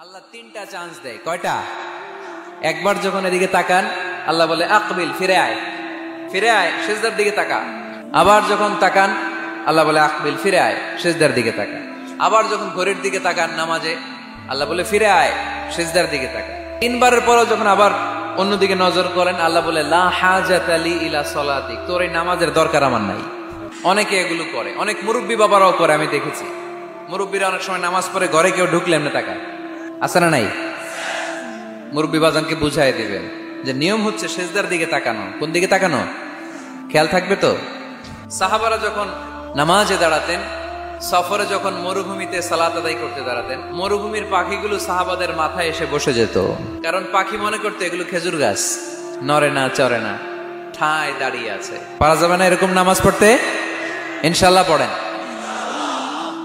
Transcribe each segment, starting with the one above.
আল্লাহ তিনটা চান্স দেয়। কয়টা? একবার যখন এদিকে তাকান আল্লাহ বলে আকবিল, ফিরে আয়, ফিরে আয়, সিজদার দিকে তাকা। আবার যখন তাকান আল্লাহ বলে আকবিল, ফিরে আয়, সিজদার দিকে তাকা। আবার যখন ঘড়ির দিকে তাকান নামাজে আল্লাহ বলে ফিরে আয়, সিজদার দিকে তাকা। তিনবারের পরও যখন আবার অন্যদিকে নজর করেন আল্লাহ বলে লা হাজাতা লি ইলা সলাতিক, তোর এই নামাজের দরকার আমার নাই। অনেকে এগুলো করে, অনেক মুরব্বী বাবারাও করে, আমি দেখেছি। মুরব্বীরা অনেক সময় নামাজ পড়ে ঘরে কেউ ঢুকলে এমনি তাকায়, আছে না নাই? মুরব্বী বাজানকে বুঝাই দিবেন যে নিয়ম হচ্ছে সিজদার দিকে তাকানো। কোন দিকে তাকানো খেয়াল থাকবে তো। সাহাবারা যখন নামাজে দাঁড়াতেন, সফরে যখন মরুভূমিতে সালাত আদায় করতে দাঁড়াতেন, মরুভূমির পাখিগুলো সাহাবাদের মাথায় এসে বসে যেত। কারণ পাখি মনে করতে এগুলো খেজুর গাছ, নড়ে না চড়ে না, ঠায় দাঁড়িয়ে আছে। পারা যাবে না এরকম নামাজ পড়তে? ইনশাআল্লাহ পড়েন।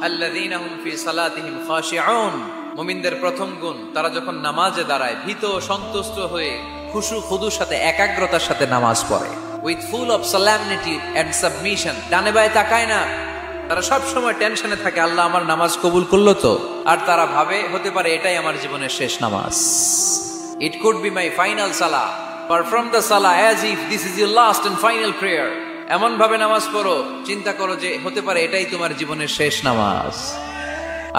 আল্লাযীনা হুম ফি সালাতিহিম খাশিউন, মুমিনদের প্রথম গুণ, তারা যখন নামাজে দাঁড়ায় ভীত সন্তুষ্ট হয়ে খুশু খুদুর সাথে একাগ্রতার সাথে নামাজ পড়ে, with full of solemnity and submission. ডানে বায়ে তাকায় না, তারা সব সময় টেনশনে থাকে আল্লাহ আমার নামাজ কবুল করলো তো। আর তারা ভাবে হতে পারে এটাই আমার জীবনের শেষ নামাজ, it could be my final সালাহ, পারফর্ম দ্য সালাহ as if this is your last and final prayer. এমন ভাবে নামাজ পড়ো, চিন্তা করো যে হতে পারে এটাই তোমার জীবনের শেষ নামাজ,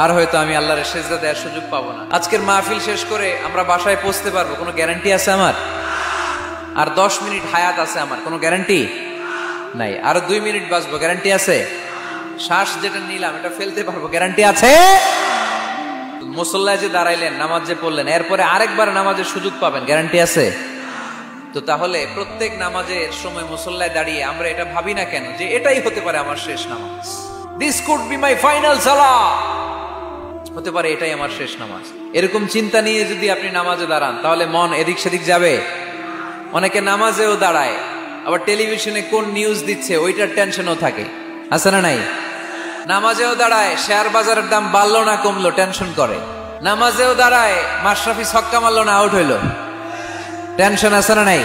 আর হয়তো আমি আল্লাহর সিজদা দেওয়ার সুযোগ পাবো না। আজকের মাহফিল শেষ করে আমরা বাসায় পৌঁছতে পারবো কোনো গ্যারান্টি আছে আমার? আর 10 মিনিট হায়াত আছে আমার, কোনো গ্যারান্টি নাই। আর 2 মিনিট বাঁচবো, গ্যারান্টি আছে? শ্বাস যেটা নিলাম এটা ফেলতে পারবো, গ্যারান্টি আছে? মুসল্লায় যে দাঁড়াইলেন, নামাজ যে পড়লেন, এরপরে আরেকবার নামাজের সুযোগ পাবেন, গ্যারান্টি আছে? তো তাহলে প্রত্যেক নামাজের সময় মুসল্লায় দাঁড়িয়ে আমরা এটা ভাবি না কেন যে এটাই হতে পারে আমার শেষ নামাজ, this could be my final সালাহ, হতে পারে এটাই আমার শেষ নামাজ। এরকম চিন্তা নিয়ে যদি আপনি নামাজে দাঁড়ান তাহলে মন এদিক সেদিক যাবে। অনেকে নামাজেও দাঁড়ায়, আবার টেলিভিশনে কোন নিউজ দিচ্ছে ওইটার টেনশনও থাকে, আছে না নাই? নামাজেও দাঁড়ায় শেয়ার বাজারের দাম বাড়লো না কমলো টেনশন করে। নামাজেও দাঁড়ায় মাশরাফি ছক্কা মারলো না আউট হইলো, টেনশন আছে না নাই?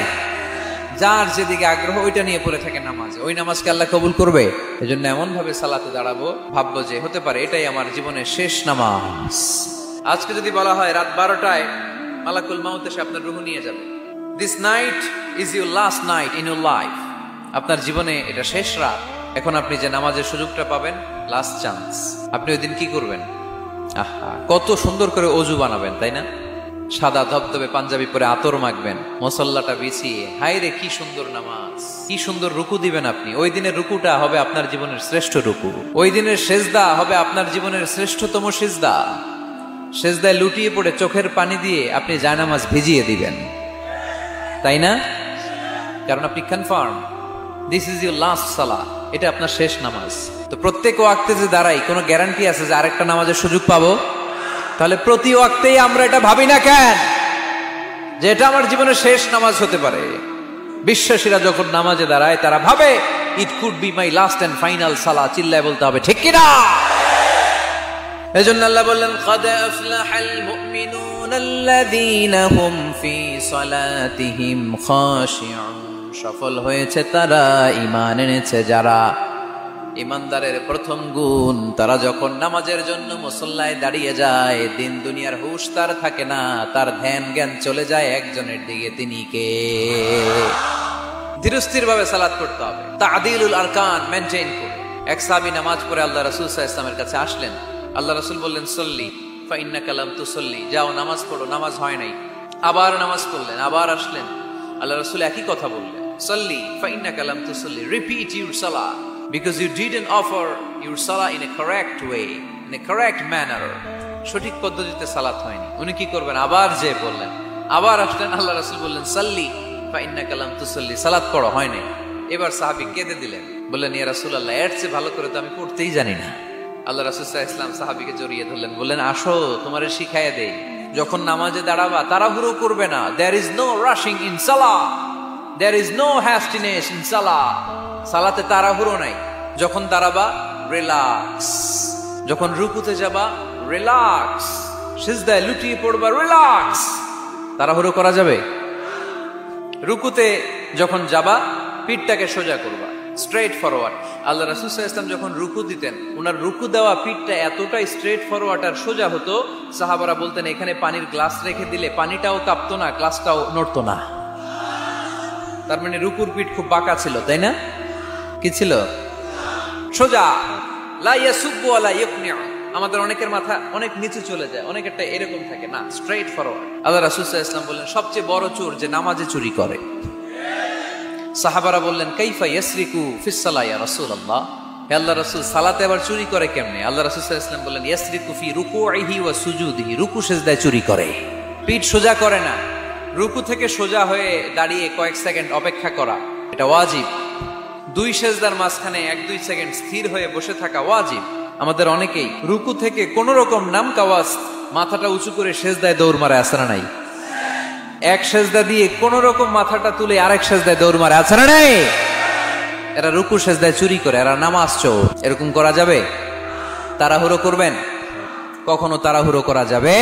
যার যেদিকে আগ্রহ ওইটা নিয়ে পড়ে থাকে নামাজে, ওই নামাজকে আল্লাহ কবুল করবে। এজন্য এমন ভাবে সালাতে দাঁড়াবো, ভাববো যে হতে পারে এটাই আমার জীবনের শেষ নামাজ। আজকে যদি বলা হয় রাত 12টায় মালাকুল মাউত এসে আপনার রূহ নিয়ে যাবে, this night is your last night in your life, আপনার জীবনে এটা শেষ রাত, এখন আপনি যে নামাজের সুযোগটা পাবেন, লাস্ট চান্স, আপনি ওই দিন কি করবেন? আহা, কত সুন্দর করে অজু বানাবেন, তাই না? সাদা ধবধবে পাঞ্জাবি পরে আতর মাখবেন, মুসল্লাটা বিছিয়ে, হায় রে কি সুন্দর নামাজ, কি সুন্দর রুকু দিবেন আপনি। ওই দিনের রুকুটা হবে আপনার জীবনের শ্রেষ্ঠ রুকু, ওই দিনের সেজদা হবে আপনার জীবনের শ্রেষ্ঠতম সেজদা। সেজদায় লুটিয়ে পড়ে চোখের পানি দিয়ে আপনি জায়নামাজ ভিজিয়ে দিবেন, তাই না? কারণ আপনি confirm this is your last সালাহ, এটা আপনার শেষ নামাজ। তো প্রত্যেক ওয়াক্তে যে দাঁড়াই, কোনো গ্যারান্টি আছে যে আরেকটা নামাজের সুযোগ পাবো? তাহলে প্রতি ওয়াক্তেই আমরা এটা ভাবি না কেন যে এটা আমার জীবনের শেষ নামাজ হতে পারে? বিশ্বাসীরা যখন নামাজে দাঁড়ায় তারা ভাবে it could be my last and final সালাহ। চিল্লায় বলতে হবে ঠিক কিনা? এজন্য আল্লাহ বললেন ক্বাদ আফলাহাল মুমিনুনাল্লাযীনা হুম ফি সালাতিহিম খাশিউন, সফল হয়েছে তারা, ঈমান এনেছে যারা। ইমানদারের প্রথম গুণ, তারা যখন নামাজের জন্য মুসল্লায় দাঁড়িয়ে যায়, দিন দুনিয়ার হুঁশ তার থাকে না, তার ধ্যান জ্ঞান চলে যায় একজনের দিকে, তিনি কে? ধীরস্থির ভাবে সালাত করতে হবে, তা'দীলুল আরকান মেইনটেইন করে। এক সাহাবী নামাজ পড়ে আল্লাহ রাসূল সাল্লাল্লাহু আলাইহি ওয়াসাল্লামের কাছে আসলেন। আল্লাহ রাসূল বললেন সল্লি ফা ইন্নাকা লাম তুসল্লি, যাও নামাজ পড়ো, নামাজ হয় নাই। আবার নামাজ পড়লেন, আবার আসলেন, আল্লাহ রাসূল একই কথা বললেন, সল্লি ফা ইন্নাকা লাম তুসল্লি, রিপিট ইউর সালাহ, because you didn't offer your salah in a correct way, in a correct manner, সঠিক পদ্ধতিতে সালাত হয়নি। উনি কি করবেন? আবার যে বললেন, আবার আসলেন, আল্লাহ রাসূল বললেন সাল্লি ফা ইন্নাকা লাম তুসাল্লি, সালাত পড়ো, হয় নাই। এবার সাহাবী কেঁদে দিলেন, বললেন ইয়া রাসূলুল্লাহ, এর চেয়ে ভালো করে তো আমি পড়তেই জানি না। আল্লাহ রাসূল সাল্লাল্লাহু আলাইহি ওয়াসাল্লাম সাহাবীকে জড়িয়ে ধরলেন, বললেন আসো তোমারে শিখাইয়া দেই, যখন নামাজে দাঁড়াবা তাড়াহুড়ো করবে না। there is no rushing in salah, there is no hastiness in salah, সালাতে তাড়াহুড়ো নাই। যখন দাঁড়াবা রিল্যাক্স, যখন রুকুতে যাবা রিল্যাক্স, সিজদায় লুটিয়ে পড়বা রিল্যাক্স। তাড়াহুড়ো করা যাবে? রুকুতে যখন যাবা পিঠটাকে সোজা করবা, স্ট্রেট ফরওয়ার্ড। আল্লাহ রাসূল সাল্লাল্লাহু আলাইহি ওয়াসাল্লাম যখন রুকু দিতেন, ওনার রুকু দেওয়া পিঠটা এতটাই স্ট্রেট ফরওয়ার্ড আর সোজা হতো, সাহাবারা বলতেন এখানে পানির গ্লাস রেখে দিলে পানিটাও কাঁপতো না, গ্লাসটাও নড়তো না। তার মানে রুকুর পিঠ খুব বাঁকা ছিল, তাই না? কি ছিল? সোজা। লা ইয়াসুব্বু ওয়া লা ইয়াকনিউ। আমাদের অনেকের মাথা অনেক নিচে চলে যায়, অনেকেরটা এরকম থাকে না, স্ট্রেট ফরওয়ার্ড। আল্লাহ রাসূল সাল্লাল্লাহু আলাইহি ওয়াসাল্লাম বললেন সবচেয়ে বড় চোর যে নামাজে চুরি করে। সাহাবারা বললেন কাইফা ইয়াসরিকু ফিস সালাহ ইয়া রাসূলুল্লাহ, হে আল্লাহর রাসূল সালাতে আবার চুরি করে কেমনে? আল্লাহ রাসূল সাল্লাল্লাহু আলাইহি ওয়াসাল্লাম বললেন ইয়াসরিকু ফি রুকুইহি ওয়া সুজুদিহি, রুকু সেজদায় চুরি করে, পিঠ সোজা করে না। রুকু থেকে সোজা হয়ে দাঁড়িয়ে কয়েক সেকেন্ড অপেক্ষা করা এটা ওয়াজিব। দুই সেজদার মাঝখানে 1-2 সেকেন্ড স্থির হয়ে বসে থাকা ওয়াজিব। আমাদের অনেকেই রুকু থেকে কোন রকম নাম কাওয়াজ মাথাটা উঁচু করে সেজদায় দৌড় মারে, আছে না নাই? এক সেজদা দিয়ে কোন রকম মাথাটা তুলে আরেক সেজদায় দৌড় মারে, আছে না নাই? এরা রুকু সেজদায় চুরি করে, এরা নামাজ চোর। এরকম করা যাবে? তাড়াহুড়ো করবেন? কখনো তাড়াহুড়ো করা যাবে